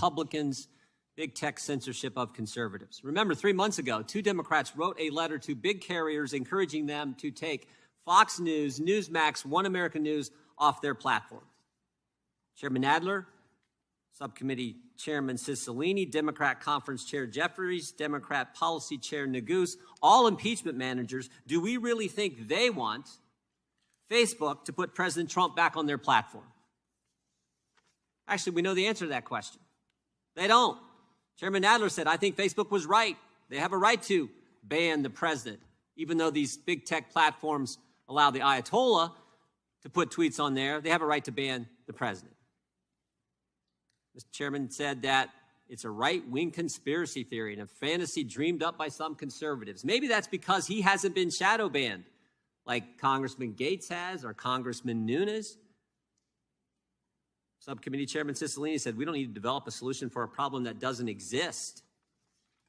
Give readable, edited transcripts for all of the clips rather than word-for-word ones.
Republicans' big tech censorship of conservatives. Remember, 3 months ago, 2 Democrats wrote a letter to big carriers encouraging them to take Fox News, Newsmax, One American News off their platform. Chairman Nadler, Subcommittee Chairman Cicilline, Democrat Conference Chair Jeffries, Democrat Policy Chair Neguse, all impeachment managers. Do we really think they want Facebook to put President Trump back on their platform? Actually, we know the answer to that question. They don't. Chairman Nadler said, I think Facebook was right. They have a right to ban the president, even though these big tech platforms allow the Ayatollah to put tweets on there. They have a right to ban the president. Mr. Chairman said that it's a right-wing conspiracy theory and a fantasy dreamed up by some conservatives. Maybe that's because he hasn't been shadow banned like Congressman Gates has or Congressman Nunes. Subcommittee Chairman Cicilline said, we don't need to develop a solution for a problem that doesn't exist.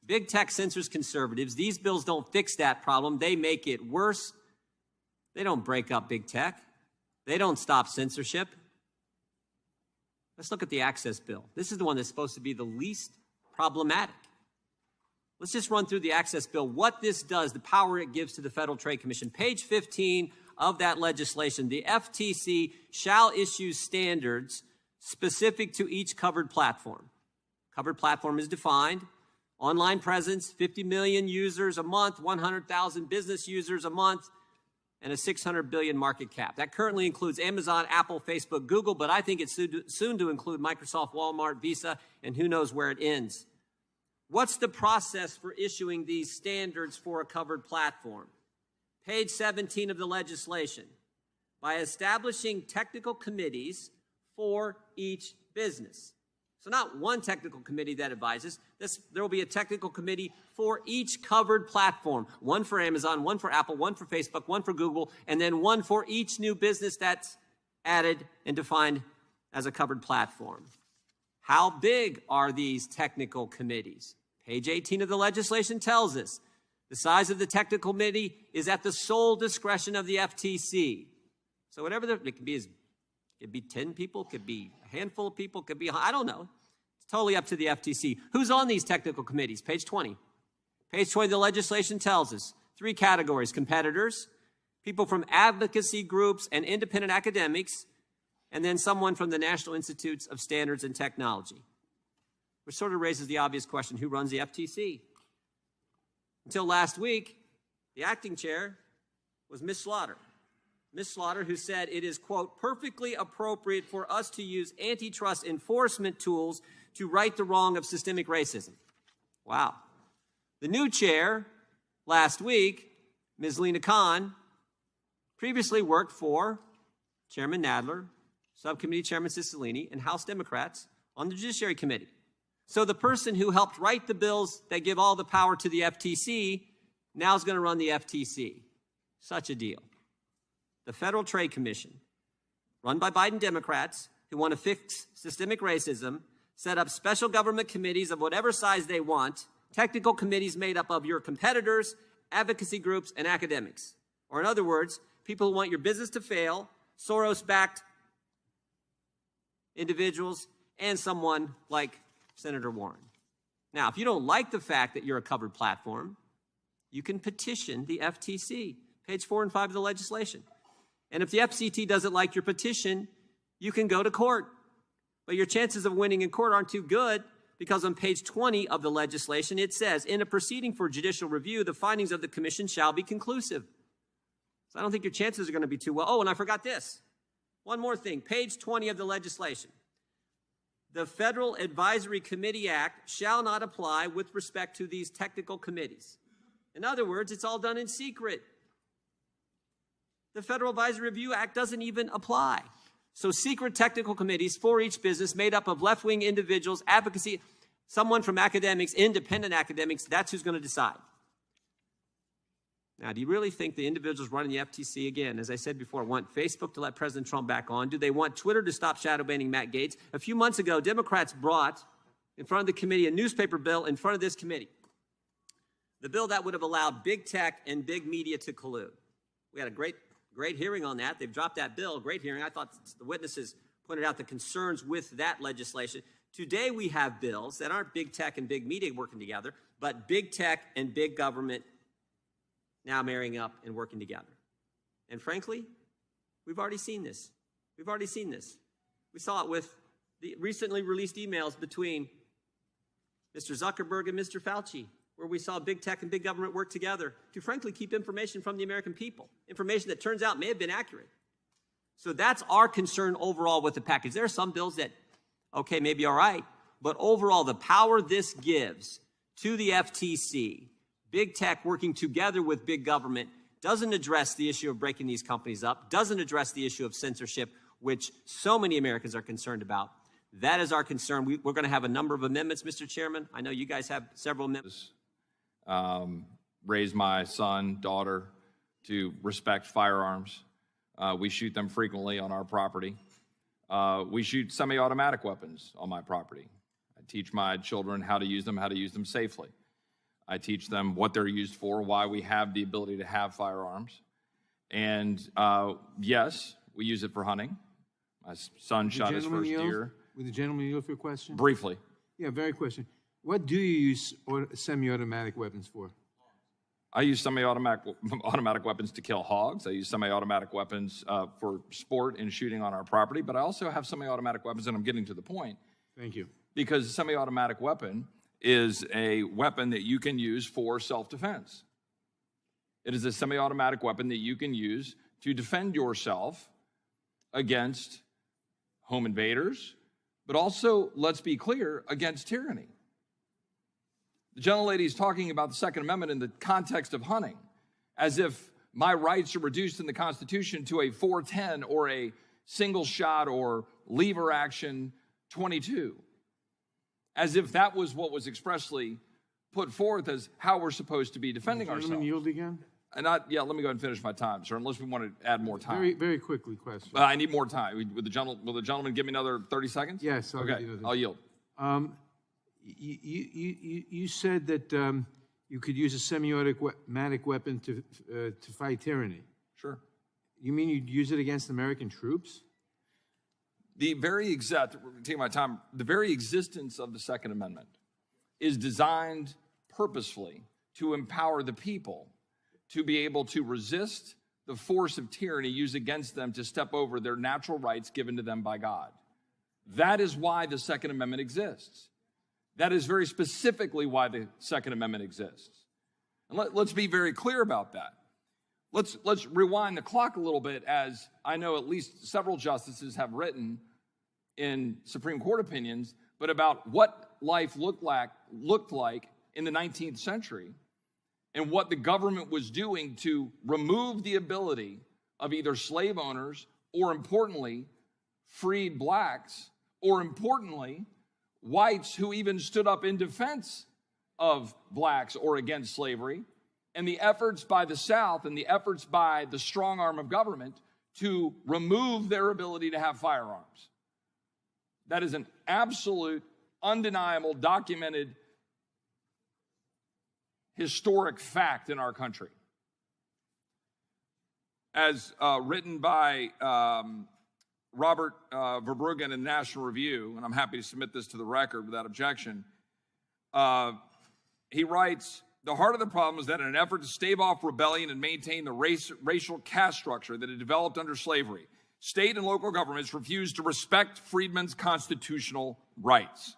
Big tech censors conservatives. These bills don't fix that problem. They make it worse. They don't break up big tech. They don't stop censorship. Let's look at the access bill. This is the one that's supposed to be the least problematic. Let's just run through the access bill, what this does, the power it gives to the Federal Trade Commission. Page 15 of that legislation, the FTC shall issue standards specific to each covered platform. Covered platform is defined. Online presence, 50 million users a month, 100,000 business users a month, and a $600 billion market cap. That currently includes Amazon, Apple, Facebook, Google, but I think it's soon to include Microsoft, Walmart, Visa, and who knows where it ends. What's the process for issuing these standards for a covered platform? Page 17 of the legislation. By establishing technical committees for each business. So not one technical committee that advises. There will be a technical committee for each covered platform. One for Amazon, one for Apple, one for Facebook, one for Google, and then one for each new business that's added and defined as a covered platform. How big are these technical committees? Page 18 of the legislation tells us the size of the technical committee is at the sole discretion of the FTC. So whatever it can be, it could be 10 people, it could be a handful of people, it could be, I don't know. It's totally up to the FTC. Who's on these technical committees? Page 20. Page 20 of the legislation tells us 3 categories: competitors, people from advocacy groups and independent academics, and then someone from the National Institutes of Standards and Technology. Which sort of raises the obvious question, who runs the FTC? Until last week, the acting chair was Ms. Slaughter. Ms. Slaughter, who said it is, quote, perfectly appropriate for us to use antitrust enforcement tools to right the wrong of systemic racism. Wow. The new chair last week, Ms. Lena Khan, previously worked for Chairman Nadler, Subcommittee Chairman Cicilline, and House Democrats on the Judiciary Committee. So the person who helped write the bills that give all the power to the FTC now is going to run the FTC. Such a deal. The Federal Trade Commission, run by Biden Democrats who want to fix systemic racism, set up special government committees of whatever size they want, technical committees made up of your competitors, advocacy groups, and academics. Or in other words, people who want your business to fail, Soros-backed individuals, and someone like Senator Warren. Now, if you don't like the fact that you're a covered platform, you can petition the FTC. Page 4 and 5 of the legislation. And if the FCT doesn't like your petition, you can go to court. But your chances of winning in court aren't too good because on page 20 of the legislation, it says, in a proceeding for judicial review, the findings of the commission shall be conclusive. So I don't think your chances are going to be too well. Oh, and I forgot this. One more thing. Page 20 of the legislation. The Federal Advisory Committee Act shall not apply with respect to these technical committees. In other words, it's all done in secret. The Federal Advisory Review Act doesn't even apply. So secret technical committees for each business made up of left-wing individuals, advocacy, someone from academics, independent academics, that's who's going to decide. Now, do you really think the individuals running the FTC, again, as I said before, want Facebook to let President Trump back on? Do they want Twitter to stop shadow banning Matt Gaetz? A few months ago, Democrats brought in front of the committee a newspaper bill in front of this committee. The bill that would have allowed big tech and big media to collude. We had a great hearing on that. They've dropped that bill. Great hearing. I thought the witnesses pointed out the concerns with that legislation. Today we have bills that aren't big tech and big media working together, but big tech and big government now marrying up and working together. And frankly, we've already seen this. We've already seen this. We saw it with the recently released emails between Mr. Zuckerberg and Mr. Fauci, where we saw big tech and big government work together to frankly keep information from the American people, information that turns out may have been accurate. So that's our concern overall with the package. There are some bills that, okay, maybe all right, but overall the power this gives to the FTC, big tech working together with big government, doesn't address the issue of breaking these companies up, doesn't address the issue of censorship, which so many Americans are concerned about. That is our concern. We're going to have a number of amendments, Mr. Chairman. I know you guys have several amendments. Raise my son, daughter to respect firearms. We shoot them frequently on our property. We shoot semi-automatic weapons on my property. I teach my children how to use them safely. I teach them what they're used for, why we have the ability to have firearms. And yes, we use it for hunting. My son shot his first deer. Would the gentleman yield for a question? Briefly. Yeah, very question. What do you use semi-automatic weapons for? I use semi-automatic weapons to kill hogs. I use semi-automatic weapons for sport and shooting on our property, but I also have semi-automatic weapons, and I'm getting to the point. Thank you. Because a semi-automatic weapon is a weapon that you can use for self-defense. It is a semi-automatic weapon that you can use to defend yourself against home invaders, but also, let's be clear, against tyranny. The gentlelady is talking about the Second Amendment in the context of hunting, as if my rights are reduced in the Constitution to a 410 or a single shot or lever action 22, as if that was what was expressly put forth as how we're supposed to be defending ourselves. Gentleman yield again? And let me go ahead and finish my time, sir, unless we want to add more time. Very, very quickly question. I need more time. Will the gentleman give me another 30 seconds? Yes. Okay, I'll yield. You said that you could use a semi-automatic weapon to fight tyranny. Sure. You mean you'd use it against American troops? The very existence of the Second Amendment is designed purposefully to empower the people to be able to resist the force of tyranny used against them to step over their natural rights given to them by God. That is why the Second Amendment exists. That is very specifically why the Second Amendment exists. And let's be very clear about that. Let's rewind the clock a little bit, as I know at least several justices have written in Supreme Court opinions, but about what life looked like in the 19th century and what the government was doing to remove the ability of either slave owners or, importantly, freed blacks, or importantly, whites who even stood up in defense of blacks or against slavery, and the efforts by the South and the efforts by the strong arm of government to remove their ability to have firearms. That is an absolute, undeniable, documented, historic fact in our country. As written by Robert Verbruggen in the National Review, and I'm happy to submit this to the record without objection, he writes, "The heart of the problem is that in an effort to stave off rebellion and maintain the racial caste structure that had developed under slavery, state and local governments refused to respect freedmen's constitutional rights.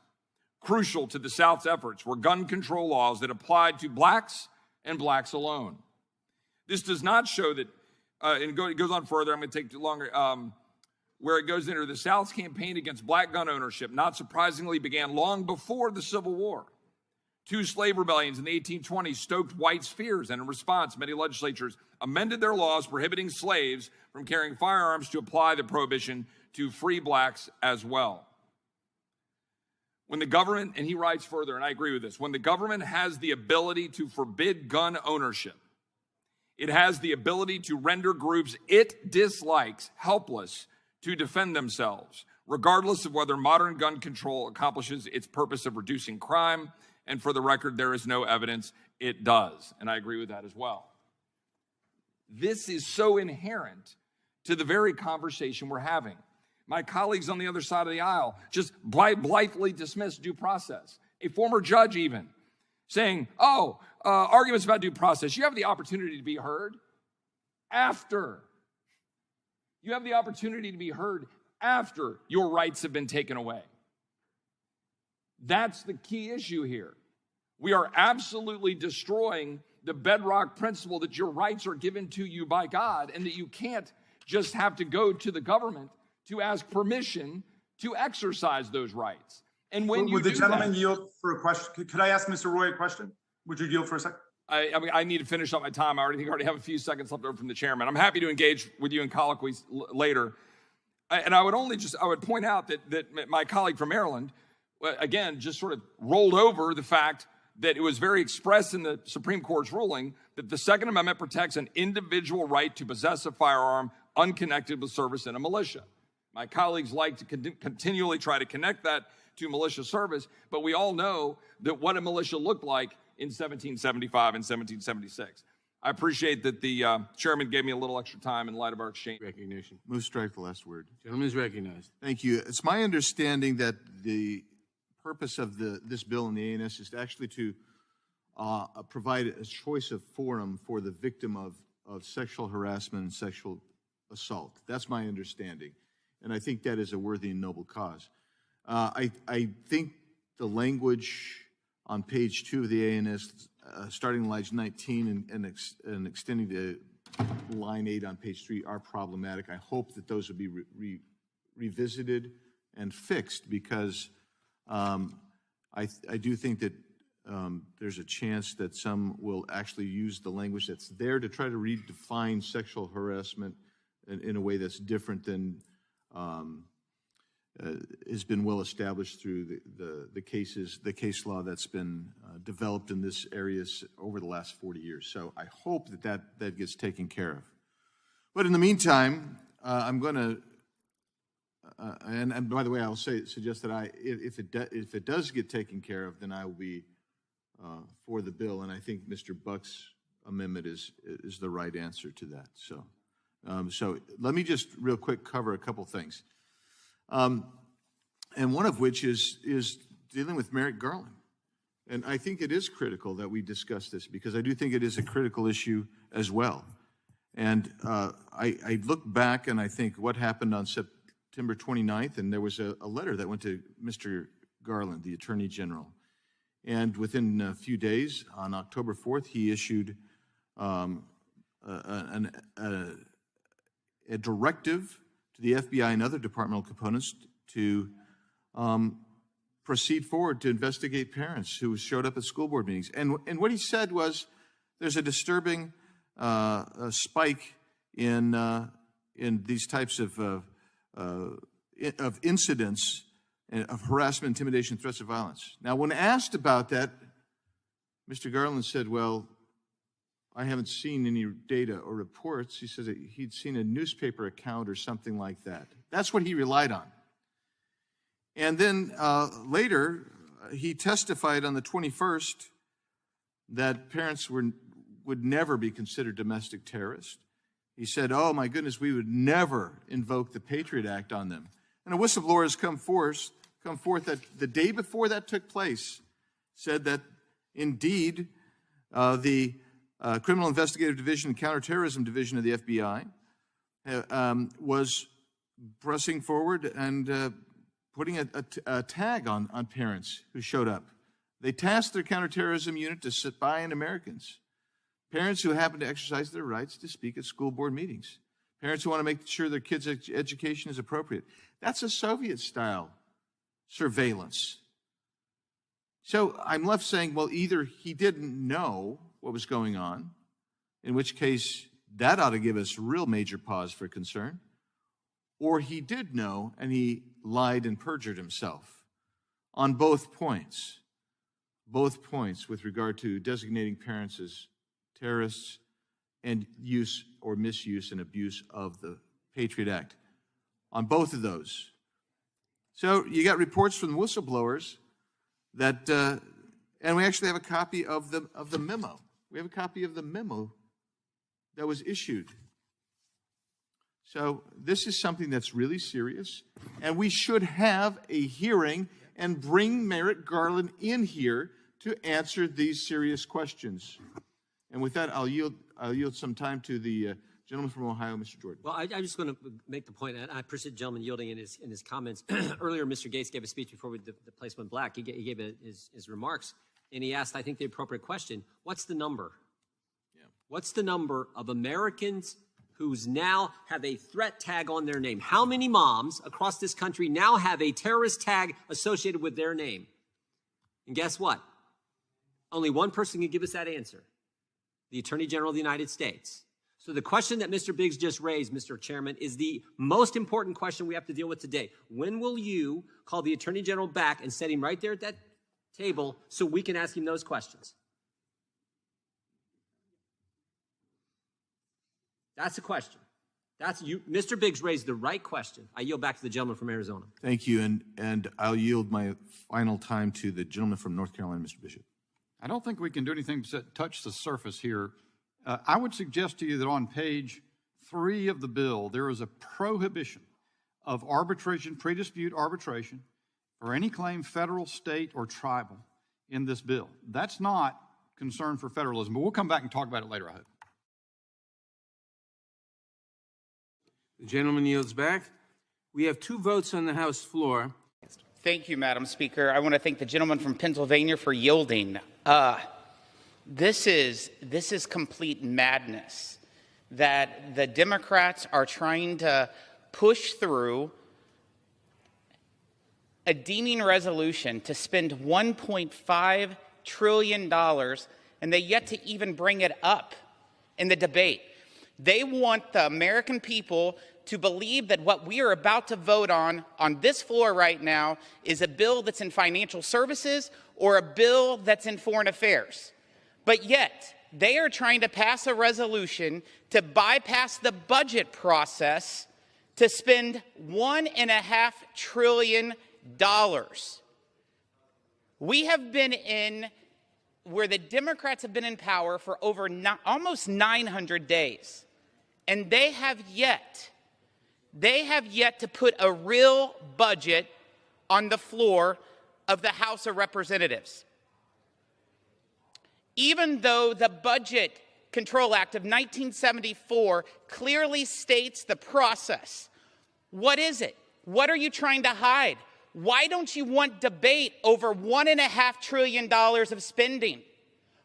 Crucial to the South's efforts were gun control laws that applied to blacks and blacks alone. This does not show that," and it goes on further, I'm going to take too longer, where it goes into the South's campaign against black gun ownership, not surprisingly, began long before the Civil War. Two slave rebellions in the 1820s stoked whites' fears, and in response, many legislatures amended their laws prohibiting slaves from carrying firearms to apply the prohibition to free blacks as well. When the government, and he writes further, and I agree with this, when the government has the ability to forbid gun ownership, it has the ability to render groups it dislikes helpless to defend themselves, regardless of whether modern gun control accomplishes its purpose of reducing crime. And for the record, there is no evidence it does. And I agree with that as well. This is so inherent to the very conversation we're having. My colleagues on the other side of the aisle just blithely dismiss due process. A former judge even saying, arguments about due process. You have the opportunity to be heard after. You have the opportunity to be heard after your rights have been taken away. That's the key issue here. We are absolutely destroying the bedrock principle that your rights are given to you by God and that you can't just have to go to the government to ask permission to exercise those rights. And when Would the gentleman that, yield for a question? Could I ask Mr. Roy a question? Would you yield for a second? I need to finish up my time. I already have a few seconds left over from the chairman. I'm happy to engage with you in colloquies later. And I would point out that my colleague from Maryland, again, just sort of rolled over the fact that it was very expressed in the Supreme Court's ruling that the Second Amendment protects an individual right to possess a firearm unconnected with service in a militia. My colleagues like to continually try to connect that to militia service, but we all know that what a militia looked like in 1775 and 1776. I appreciate that the chairman gave me a little extra time in light of our exchange. Recognition. Move strike the last word. Gentleman is recognized. Thank you. It's my understanding that the purpose of this bill in the ANS is actually to provide a choice of forum for the victim of sexual harassment and sexual assault. That's my understanding. And I think that is a worthy and noble cause. I think the language on page 2 of the ANS, starting line 19 and extending to line 8 on page 3 are problematic. I hope that those will be revisited and fixed because I do think that there's a chance that some will actually use the language that's there to try to redefine sexual harassment in a way that's different than has been well established through the case law that's been developed in this area over the last 40 years. So I hope that gets taken care of. But in the meantime, I'm going to, and by the way, I will suggest that if it does get taken care of, then I will be for the bill, and I think Mr. Buck's amendment is the right answer to that. So let me just real quick cover a couple things. And one of which is dealing with Merrick Garland. And I think it is critical that we discuss this because I do think it is a critical issue as well. And I look back and I think what happened on September 29th, and there was a letter that went to Mr. Garland, the Attorney General. And within a few days, on October 4th, he issued a directive to the FBI and other departmental components to proceed forward to investigate parents who showed up at school board meetings. And what he said was there's a disturbing spike in these types of incidents of harassment, intimidation, threats of violence. Now, when asked about that, Mr. Garland said, well, I haven't seen any data or reports. He says that he'd seen a newspaper account or something like that. That's what he relied on. And then later, he testified on the 21st that parents would never be considered domestic terrorists. He said, oh, my goodness, we would never invoke the Patriot Act on them. And a whistleblower has come forth that the day before that took place said that indeed the Criminal Investigative Division and Counterterrorism Division of the FBI was pressing forward and putting a tag on parents who showed up. They tasked their counterterrorism unit to spy on Americans, parents who happen to exercise their rights to speak at school board meetings, parents who want to make sure their kids' education is appropriate. That's a Soviet-style surveillance. So I'm left saying, well, either he didn't know what was going on, in which case that ought to give us real major pause for concern, or he did know and he lied and perjured himself on both points with regard to designating parents as terrorists and use or misuse and abuse of the Patriot Act. On both of those. So you got reports from the whistleblowers that, and we actually have a copy of the memo. We have a copy of the memo that was issued. So this is something that's really serious, and we should have a hearing and bring Merrick Garland in here to answer these serious questions. And with that, I'll yield some time to the gentleman from Ohio, Mr. Jordan. Well, I'm just going to make the point, and I appreciate the gentleman yielding in his comments. Earlier, Mr. Gates gave a speech before the place went black. He gave his remarks, and he asked, I think, the appropriate question: what's the number? Yeah. What's the number of Americans who's now have a threat tag on their name? How many moms across this country now have a terrorist tag associated with their name? And guess what? Only one person can give us that answer: the Attorney General of the United States. So the question that Mr. Biggs just raised, Mr. Chairman, is the most important question we have to deal with today. When will you call the Attorney General back and set him right there at that table so we can ask him those questions? That's the question. That's you. Mr. Biggs raised the right question. I yield back to the gentleman from Arizona. Thank you, and I'll yield my final time to the gentleman from North Carolina, Mr. Bishop. I don't think we can do anything but touch the surface here. I would suggest to you that on page 3 of the bill, there is a prohibition of arbitration, pre-dispute arbitration, for any claim federal, state, or tribal in this bill. That's not concern for federalism, but we'll come back and talk about it later, I hope. The gentleman yields back. We have 2 votes on the House floor. Thank you, Madam Speaker. I want to thank the gentleman from Pennsylvania for yielding. This is complete madness that the Democrats are trying to push through a deeming resolution to spend $1.5 trillion, and they yet to even bring it up in the debate. They want the American people to believe that what we are about to vote on this floor right now is a bill that's in financial services or a bill that's in foreign affairs. But yet, they are trying to pass a resolution to bypass the budget process to spend $1.5 trillion. We have been in where the Democrats have been in power for over almost 900 days, and they have yet to put a real budget on the floor of the House of Representatives. Even though the Budget Control Act of 1974 clearly states the process. What is it? What are you trying to hide? Why don't you want debate over $1.5 trillion of spending?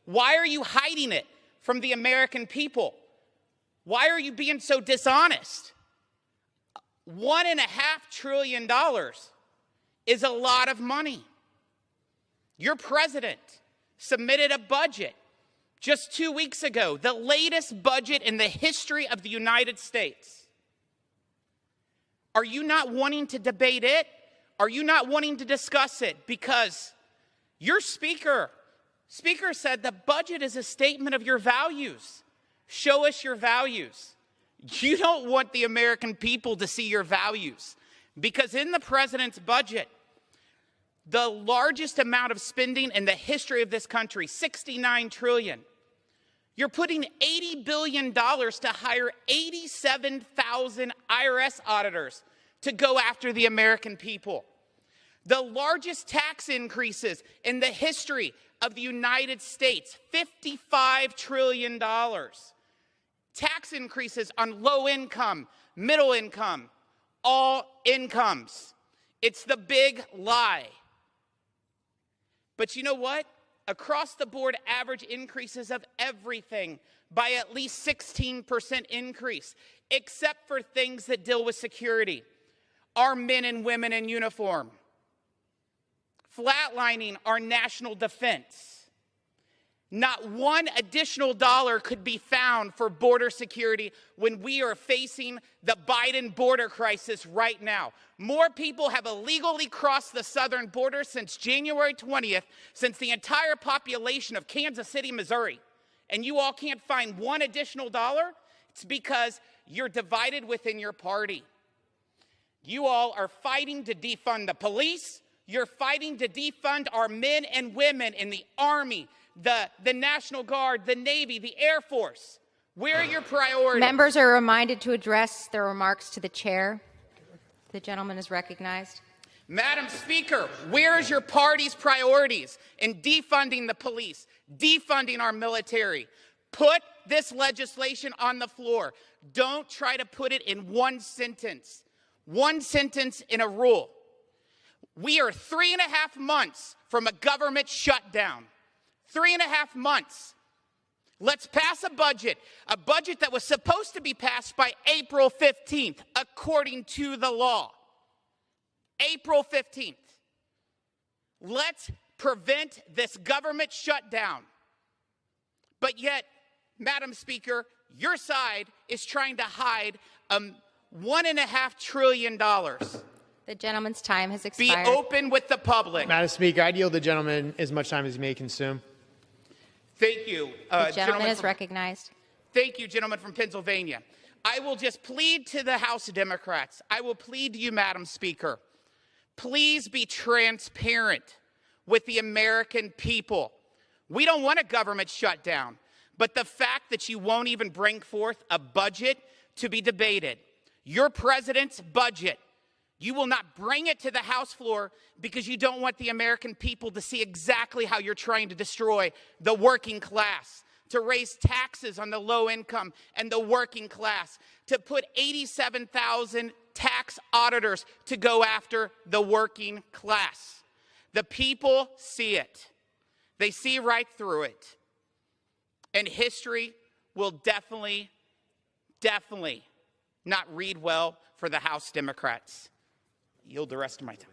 Why are you hiding it from the American people? Why are you being so dishonest? $1.5 trillion is a lot of money. Your president submitted a budget just 2 weeks ago, the latest budget in the history of the United States. Are you not wanting to debate it? Are you not wanting to discuss it? Because your speaker said the budget is a statement of your values. Show us your values. You don't want the American people to see your values, because in the president's budget, the largest amount of spending in the history of this country, $69 trillion. You're putting $80 billion to hire 87,000 IRS auditors to go after the American people. The largest tax increases in the history of the United States, $55 trillion. Tax increases on low income, middle income, all incomes. It's the big lie. But you know what? Across the board average increases of everything by at least 16% increase, except for things that deal with security. Our men and women in uniform. Flatlining our national defense. Not one additional dollar could be found for border security when we are facing the Biden border crisis right now. More people have illegally crossed the southern border since January 20th, since the entire population of Kansas City, Missouri. And you all can't find one additional dollar? It's because you're divided within your party. You all are fighting to defund the police. You're fighting to defund our men and women in the Army, the National Guard, the Navy, the Air Force. Where are your priorities? Members are reminded to address their remarks to the chair. The gentleman is recognized. Madam Speaker, where is your party's priorities in defunding the police, defunding our military? Put this legislation on the floor. Don't try to put it in one sentence in a rule. We are 3.5 months from a government shutdown. 3.5 months. Let's pass a budget that was supposed to be passed by April 15th, according to the law. April 15th. Let's prevent this government shutdown. But yet, Madam Speaker, your side is trying to hide $1.5 trillion. The gentleman's time has expired. Be open with the public. Madam Speaker, I'd yield the gentleman as much time as he may consume. Thank you. The gentleman is recognized. Thank you, gentleman from Pennsylvania. I will just plead to the House Democrats. I will plead to you, Madam Speaker. Please be transparent with the American people. We don't want a government shutdown, but the fact that you won't even bring forth a budget to be debated, your president's budget, you will not bring it to the House floor because you don't want the American people to see exactly how you're trying to destroy the working class, to raise taxes on the low income and the working class, to put 87,000 tax auditors to go after the working class. The people see it. They see right through it. And history will definitely not read well for the House Democrats. Yield the rest of my time.